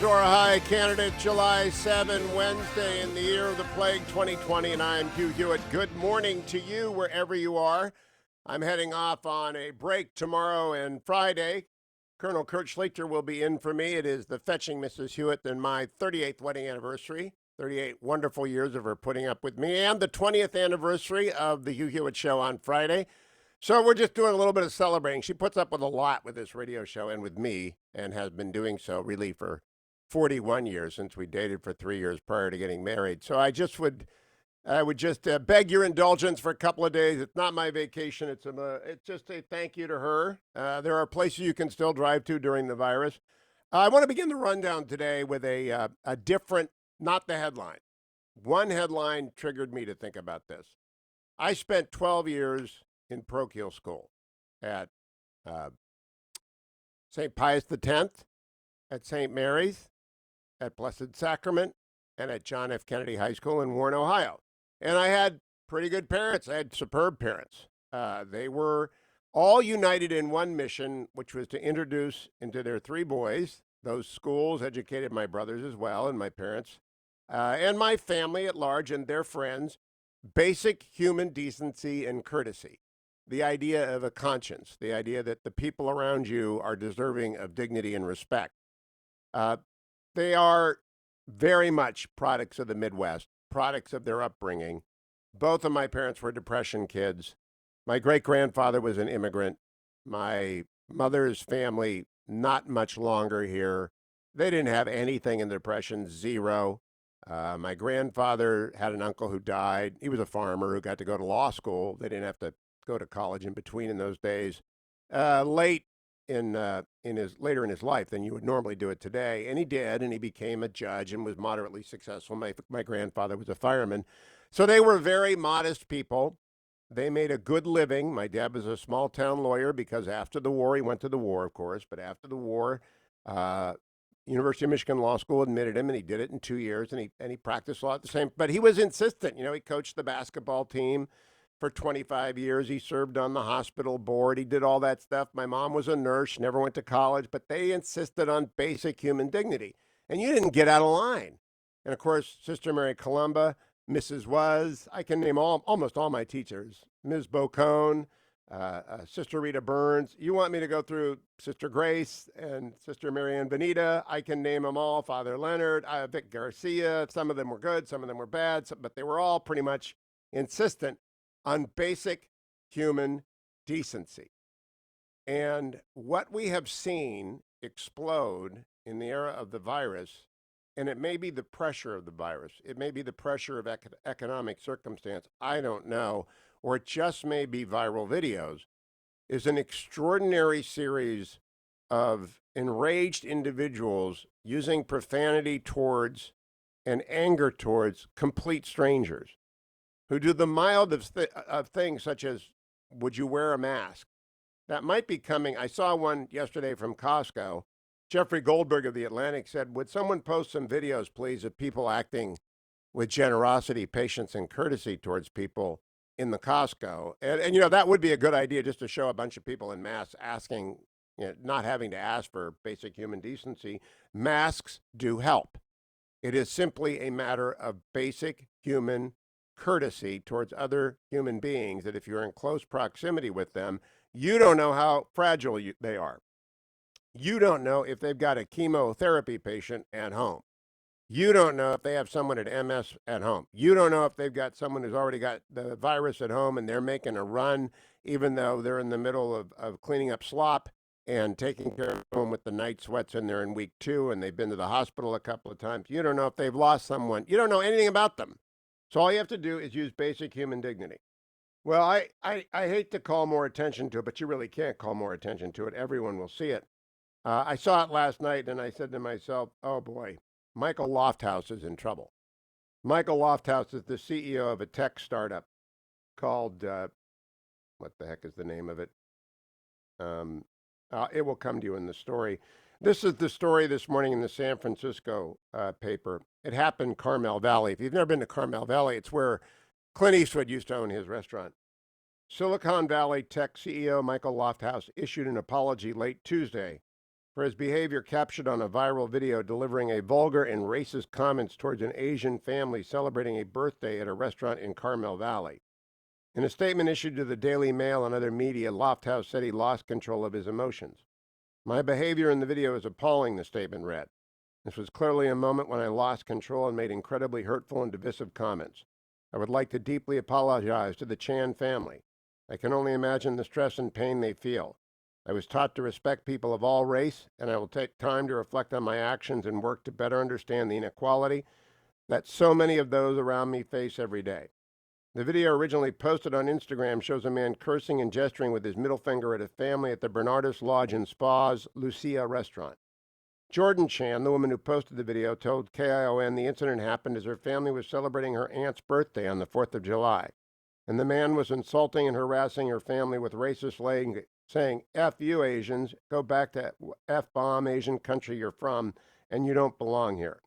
Or high candidate July 7, Wednesday in the year of the plague 2020, and I'm Hugh Hewitt. Good morning to you wherever you are. I'm heading off on a break tomorrow and Friday. Colonel Kurt Schlichter will be in for me. It is the Fetching Mrs. Hewitt and my 38th wedding anniversary. 38 wonderful years of her putting up with me, and the 20th anniversary of the Hugh Hewitt Show on Friday. So we're just doing a little bit of celebrating. She puts up with a lot with this radio show and with me, and has been doing so really for 41 years, since we dated for 3 years prior to getting married. So I would just beg your indulgence for a couple of days. It's not my vacation. It's just a thank you to her. There are places you can still drive to during the virus. I want to begin the rundown today with a different, not the headline. One headline triggered me to think about this. I spent 12 years in parochial school at St. Pius X, at St. Mary's, at Blessed Sacrament, and at John F. Kennedy High School in Warren, Ohio. And I had pretty good parents. I had superb parents. They were all united in one mission, which was to introduce into their three boys. Those schools educated my brothers as well, and my parents, and my family at large and their friends, basic human decency and courtesy. The idea of a conscience, the idea that the people around you are deserving of dignity and respect. They are very much products of the Midwest, products of their upbringing. Both of my parents were Depression kids. My great-grandfather was an immigrant. My mother's family, not much longer here. They didn't have anything in the Depression, zero. My grandfather had an uncle who died. He was a farmer who got to go to law school. They didn't have to go to college in between in those days. Later in his life than you would normally do it today, and he did, and he became a judge and was moderately successful. My grandfather was a fireman, so they were very modest people. They made a good living. My dad was a small town lawyer because after the war, he went to the war, of course, but after the war, University of Michigan Law School admitted him, and he did it in 2 years, and he practiced law at the same. But he was insistent. He coached the basketball team for 25 years. He served on the hospital board. He did all that stuff. My mom was a nurse, never went to college, but they insisted on basic human dignity. And you didn't get out of line. And of course, Sister Mary Columba, Mrs. Was, I can name almost all my teachers, Ms. Bocone, Sister Rita Burns. You want me to go through Sister Grace and Sister Marianne Benita? I can name them all. Father Leonard, Vic Garcia. Some of them were good, some of them were bad, but they were all pretty much insistent on basic human decency. And what we have seen explode in the era of the virus, and it may be the pressure of the virus, it may be the pressure of economic circumstance, I don't know, or it just may be viral videos, is an extraordinary series of enraged individuals using profanity towards and anger towards complete strangers, who do the mildest of things, such as, would you wear a mask? That might be coming. I saw one yesterday from Costco. Jeffrey Goldberg of The Atlantic said, would someone post some videos, please, of people acting with generosity, patience, and courtesy towards people in the Costco? And that would be a good idea, just to show a bunch of people in masks asking, not having to ask for basic human decency. Masks do help. It is simply a matter of basic human courtesy towards other human beings, that if you're in close proximity with them, you don't know how fragile they are. You don't know if they've got a chemotherapy patient at home. You don't know if they have someone at MS at home. You don't know if they've got someone who's already got the virus at home and they're making a run, even though they're in the middle of cleaning up slop and taking care of them with the night sweats, and they're in week 2 and they've been to the hospital a couple of times. You don't know if they've lost someone. You don't know anything about them. So all you have to do is use basic human dignity. Well, I hate to call more attention to it, but you really can't call more attention to it. Everyone will see it. I saw it last night, and I said to myself, oh boy, Michael Lofthouse is in trouble. Michael Lofthouse is the CEO of a tech startup called, what the heck is the name of it? It will come to you in the story. This is the story this morning in the San Francisco paper. It happened in Carmel Valley. If you've never been to Carmel Valley, it's where Clint Eastwood used to own his restaurant. Silicon Valley tech CEO Michael Lofthouse issued an apology late Tuesday for his behavior captured on a viral video delivering a vulgar and racist comments towards an Asian family celebrating a birthday at a restaurant in Carmel Valley. In a statement issued to the Daily Mail and other media, Lofthouse said he lost control of his emotions. My behavior in the video is appalling, the statement read. This was clearly a moment when I lost control and made incredibly hurtful and divisive comments. I would like to deeply apologize to the Chan family. I can only imagine the stress and pain they feel. I was taught to respect people of all race, and I will take time to reflect on my actions and work to better understand the inequality that so many of those around me face every day. The video originally posted on Instagram shows a man cursing and gesturing with his middle finger at a family at the Bernardus Lodge and Spa's Lucia restaurant. Jordan Chan, the woman who posted the video, told KION the incident happened as her family was celebrating her aunt's birthday on the 4th of July, and the man was insulting and harassing her family with racist language, saying, F you Asians, go back to F-bomb Asian country you're from, and you don't belong here.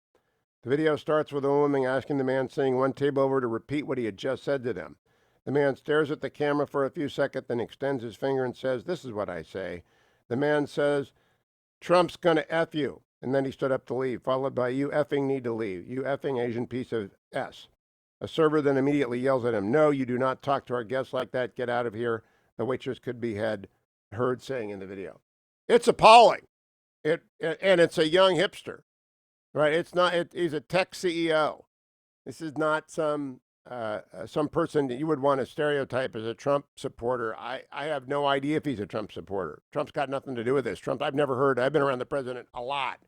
The video starts with a woman asking the man sitting one table over to repeat what he had just said to them. The man stares at the camera for a few seconds, then extends his finger and says, this is what I say. The man says, Trump's gonna F you. And then he stood up to leave, followed by, you effing need to leave. You effing Asian piece of S. A server then immediately yells at him, no, you do not talk to our guests like that. Get out of here. The waitress could be heard saying in the video. It's appalling. And it's a young hipster. Right, it's not. He's a tech CEO. This is not some person that you would want to stereotype as a Trump supporter. I have no idea if he's a Trump supporter. Trump's got nothing to do with this. I've never heard. I've been around the president a lot.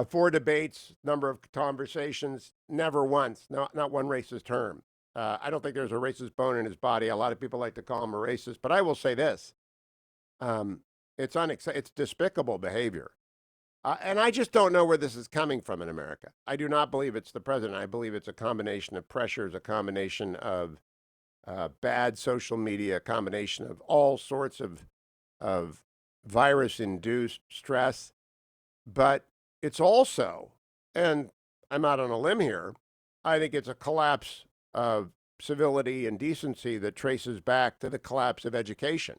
4 debates, number of conversations, never once, not one racist term. I don't think there's a racist bone in his body. A lot of people like to call him a racist, but I will say this: it's despicable behavior. And I just don't know where this is coming from in America. I do not believe it's the president. I believe it's a combination of pressures, a combination of bad social media, a combination of all sorts of virus-induced stress. But it's also, and I'm out on a limb here, I think it's a collapse of civility and decency that traces back to the collapse of education.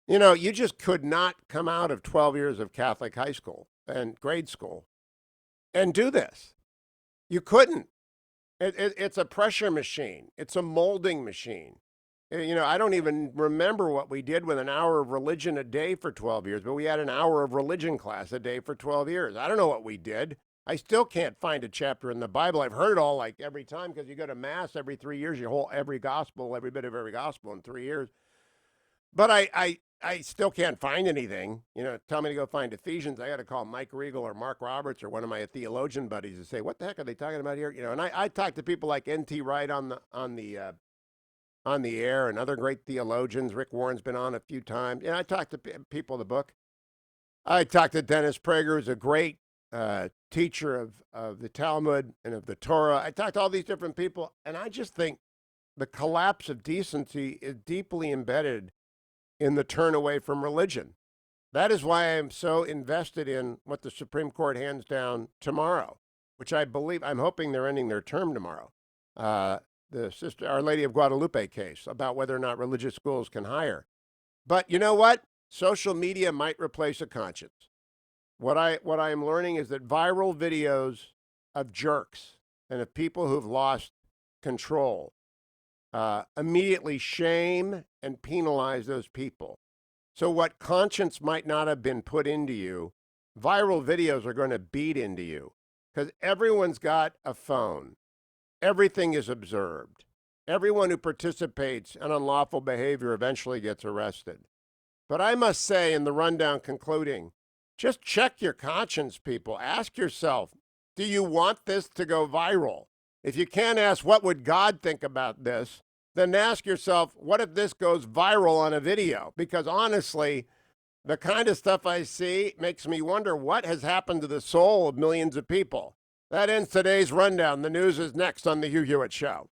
You know, you just could not come out of 12 years of Catholic high school and grade school and do this. You couldn't. It's a pressure machine. It's a molding machine. You know, I don't even remember what we did with an hour of religion a day for 12 years, but we had an hour of religion class a day for 12 years. I don't know what we did. I still can't find a chapter in the Bible. I've heard it all like every time because you go to Mass every 3 years. You hold every gospel, every bit of every gospel in 3 years. But I still can't find anything. You know, tell me to go find Ephesians. I got to call Mike Regal or Mark Roberts or one of my theologian buddies to say, what the heck are they talking about here? You know, and I talk to people like N.T. Wright on the air and other great theologians. Rick Warren's been on a few times. And I talk to people of the book. I talked to Dennis Prager, who's a great teacher of the Talmud and of the Torah. I talked to all these different people, and I just think the collapse of decency is deeply embedded in the turn away from religion. That is why I'm so invested in what the Supreme Court hands down tomorrow, which I'm hoping they're ending their term tomorrow. The Our Lady of Guadalupe case about whether or not religious schools can hire. But you know what? Social media might replace a conscience. What I am learning is that viral videos of jerks and of people who've lost control immediately shame and penalize those people. So what conscience might not have been put into you, viral videos are going to beat into you because everyone's got a phone. Everything is observed. Everyone who participates in unlawful behavior eventually gets arrested. But I must say, in the rundown concluding, just check your conscience, people. Ask yourself, do you want this to go viral? If you can't ask, what would God think about this? Then ask yourself, what if this goes viral on a video? Because honestly, the kind of stuff I see makes me wonder what has happened to the soul of millions of people. That ends today's rundown. The news is next on The Hugh Hewitt Show.